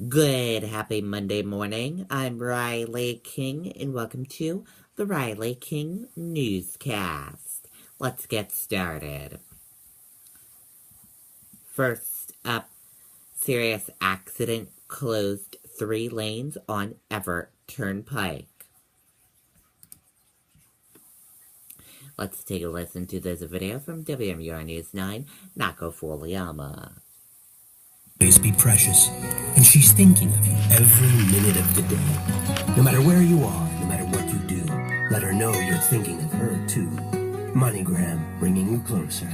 Good, happy Monday morning. I'm Riley King, and welcome to the Riley King Newscast. Let's get started. First up, serious accident closed 3 lanes on Everett Turnpike. Let's take a listen to this video from WMUR News 9, Nako Foliama. Always be precious, and she's thinking of you every minute of the day. No matter where you are, no matter what you do, let her know you're thinking of her too. MoneyGram, bringing you closer.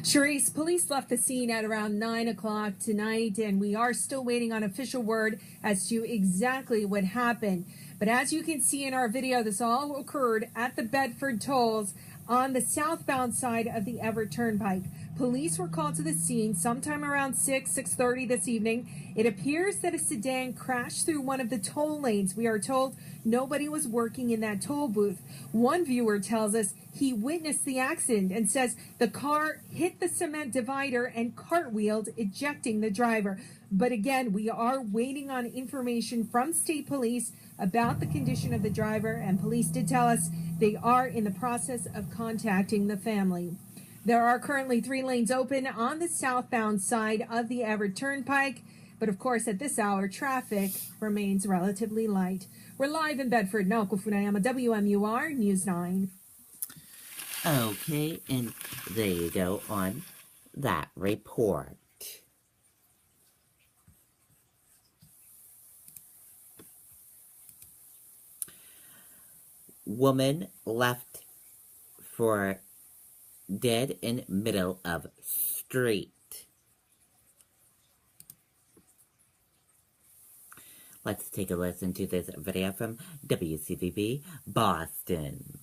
Charisse, police left the scene at around 9 o'clock tonight, and we are still waiting on official word as to exactly what happened. But as you can see in our video, this all occurred at the Bedford tolls on the southbound side of the Everett Turnpike. Police were called to the scene sometime around 6:30 this evening. It appears that a sedan crashed through one of the toll lanes. We are told nobody was working in that toll booth. One viewer tells us he witnessed the accident and says the car hit the cement divider and cartwheeled, ejecting the driver. But again, we are waiting on information from state police about the condition of the driver, and police did tell us they are in the process of contacting the family. There are currently 3 lanes open on the southbound side of the Everett Turnpike, but of course at this hour traffic remains relatively light. We're live in Bedford. Naoko Funayama, WMUR News 9. Okay, and there you go on that report. Woman left for dead in middle of street. Let's take a listen to this video from WCVB Boston.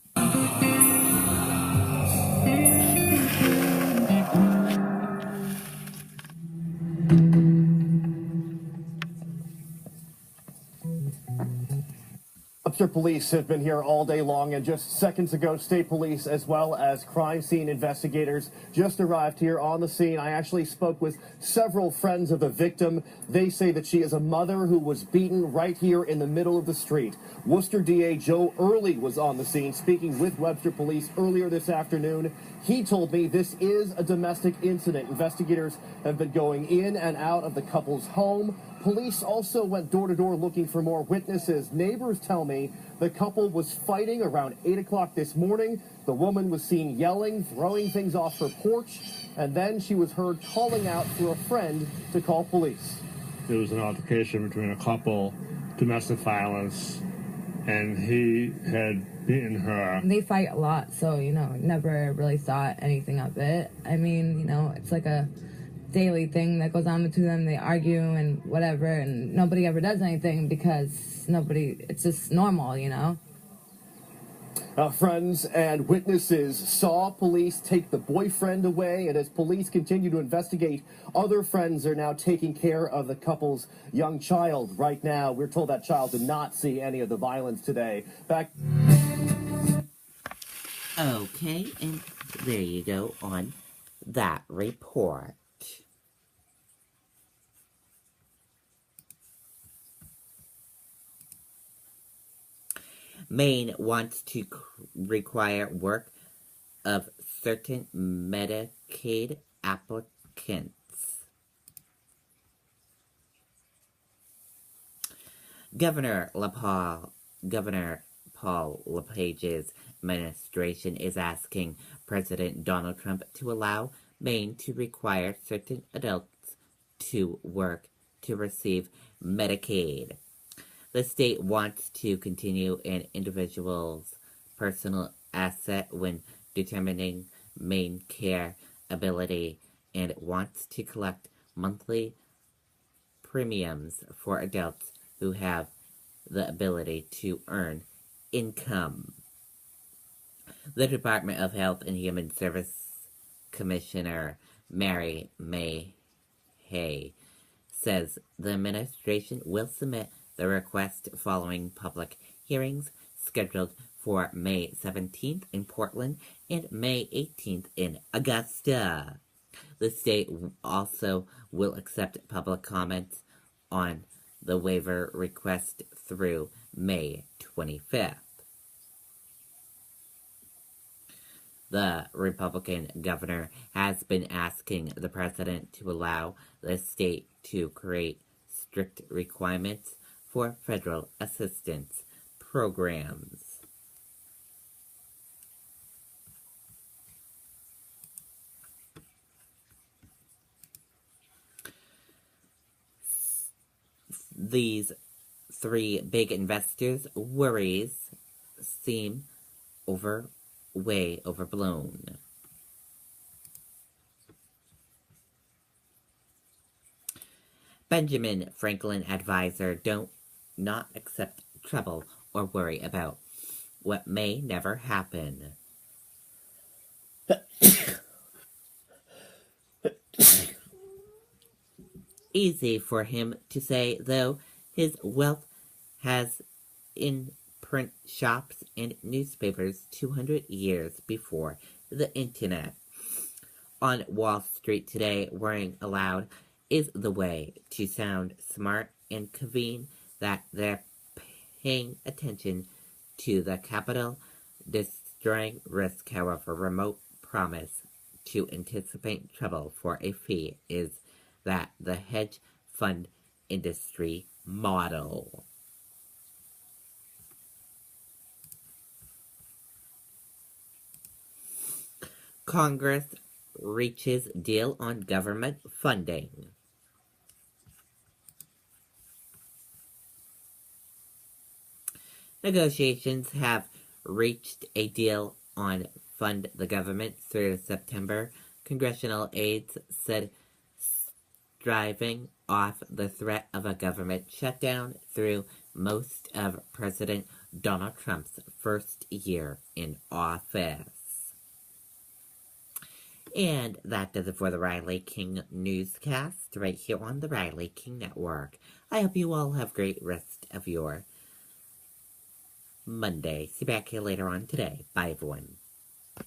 Webster police have been here all day long, and just seconds ago, state police as well as crime scene investigators just arrived here on the scene. I actually spoke with several friends of the victim. They say that she is a mother who was beaten right here in the middle of the street. Worcester DA Joe Early was on the scene speaking with Webster police earlier this afternoon. He told me this is a domestic incident. Investigators have been going in and out of the couple's home. Police also went door to door looking for more witnesses. Neighbors tell me the couple was fighting around 8 o'clock this morning. The woman was seen yelling, throwing things off her porch, and then she was heard calling out for a friend to call police. There was an altercation between a couple, domestic violence, and he had beaten her. They fight a lot, so, never really thought anything of it. I mean, it's like a daily thing that goes on between them. They argue and whatever, and nobody ever does anything because it's just normal, Friends and witnesses saw police take the boyfriend away, and as police continue to investigate, other friends are now taking care of the couple's young child right now. We're told that child did not see any of the violence today. Back. Okay, and there you go on that report. Maine wants to require work of certain Medicaid applicants. Governor Paul LePage's administration is asking President Donald Trump to allow Maine to require certain adults to work to receive Medicaid. The state wants to continue an individual's personal asset when determining Maine care ability and wants to collect monthly premiums for adults who have the ability to earn income. The Department of Health and Human Service Commissioner Mary May Hay says the administration will submit the request following public hearings scheduled for May 17th in Portland and May 18th in Augusta. The state also will accept public comments on the waiver request through May 25th. The Republican governor has been asking the president to allow the state to create strict requirements for federal assistance programs. These three big investors' worries seem way overblown. Benjamin Franklin advisor, don't not accept trouble or worry about what may never happen. Easy for him to say, though. His wealth has in print shops and newspapers 200 years before the internet. On Wall Street today, worrying aloud is the way to sound smart and convene that they're paying attention to the capital destroying risk. However, remote promise to anticipate trouble for a fee is that the hedge fund industry model. Congress reaches deal on government funding. Negotiations have reached a deal on fund the government through September. Congressional aides said driving off the threat of a government shutdown through most of President Donald Trump's first year in office. And that does it for the Riley King Newscast right here on the Riley King Network. I hope you all have a great rest of your Monday. See you back here later on today. Bye, everyone.